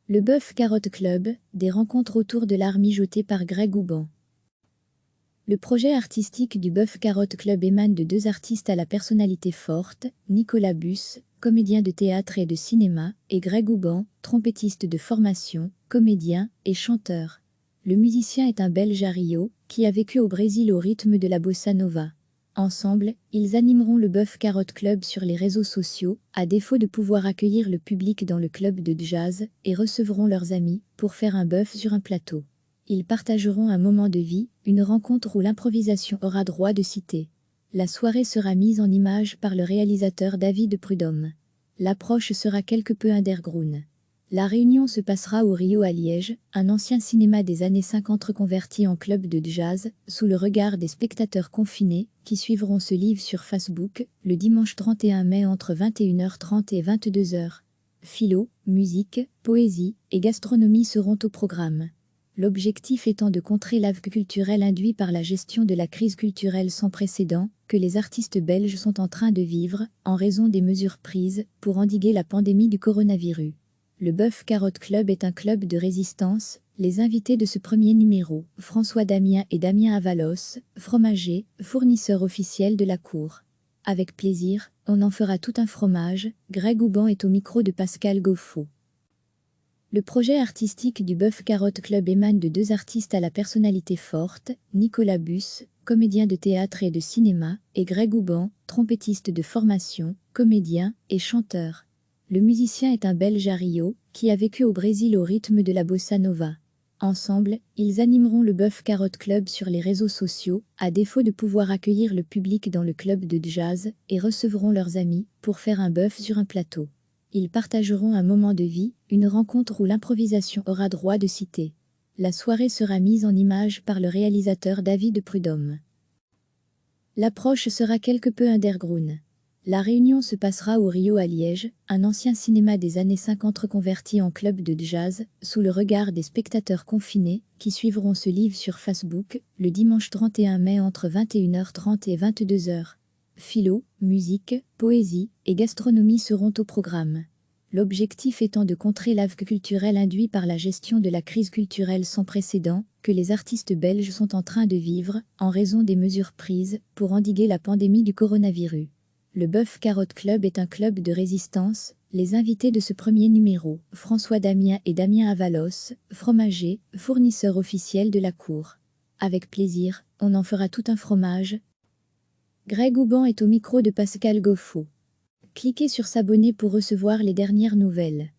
Le Bœuf Carotte Club, des rencontres autour de l'art mijoté par Greg Houban. Le projet artistique du Bœuf Carotte Club émane de deux artistes à la personnalité forte, Nicolas Busse, comédien de théâtre et de cinéma, et Greg Houban, trompettiste de formation, comédien et chanteur. Le musicien est un Belge à Rio, qui a vécu au Brésil au rythme de la bossa nova. Ensemble, ils animeront le Bœuf Carotte Club sur les réseaux sociaux, à défaut de pouvoir accueillir le public dans le club de jazz, et recevront leurs amis pour faire un bœuf sur un plateau. Ils partageront un moment de vie, une rencontre où l'improvisation aura droit de cité. La soirée sera mise en image par le réalisateur David Prudhomme. L'approche sera quelque peu underground. La réunion se passera au Rio à Liège, un ancien cinéma des années 50 reconverti en club de jazz, sous le regard des spectateurs confinés, qui suivront ce live sur Facebook, le dimanche 31 mai entre 21h30 et 22h. Philo, musique, poésie et gastronomie seront au programme. L'objectif étant de contrer l'avague culturel induit par la gestion de la crise culturelle sans précédent que les artistes belges sont en train de vivre, en raison des mesures prises pour endiguer la pandémie du coronavirus. Le Bœuf Carotte Club est un club de résistance. Les invités de ce premier numéro, François Damien et Damien Avalos, fromagers, fournisseurs officiels de la cour. Avec plaisir, on en fera tout un fromage. Greg Houban est au micro de Pascal Goffo. Le projet artistique du Bœuf Carotte Club émane de deux artistes à la personnalité forte, Nicolas Busse, comédien de théâtre et de cinéma, et Greg Houban, trompettiste de formation, comédien et chanteur. Le musicien est un Belge à Rio, qui a vécu au Brésil au rythme de la bossa nova. Ensemble, ils animeront le Bœuf Carotte Club sur les réseaux sociaux, à défaut de pouvoir accueillir le public dans le club de jazz, et recevront leurs amis pour faire un bœuf sur un plateau. Ils partageront un moment de vie, une rencontre où l'improvisation aura droit de cité. La soirée sera mise en image par le réalisateur David Prudhomme. L'approche sera quelque peu underground. La réunion se passera au Rio à Liège, un ancien cinéma des années 50 reconverti en club de jazz, sous le regard des spectateurs confinés, qui suivront ce live sur Facebook, le dimanche 31 mai entre 21h30 et 22h. Philo, musique, poésie et gastronomie seront au programme. L'objectif étant de contrer l'avague culturel induit par la gestion de la crise culturelle sans précédent que les artistes belges sont en train de vivre, en raison des mesures prises pour endiguer la pandémie du coronavirus. Le Bœuf Carotte Club est un club de résistance. Les invités de ce premier numéro, François Damien et Damien Avalos, fromagers, fournisseurs officiels de la cour. Avec plaisir, on en fera tout un fromage. Greg Houban est au micro de Pascal Goffo. Cliquez sur s'abonner pour recevoir les dernières nouvelles.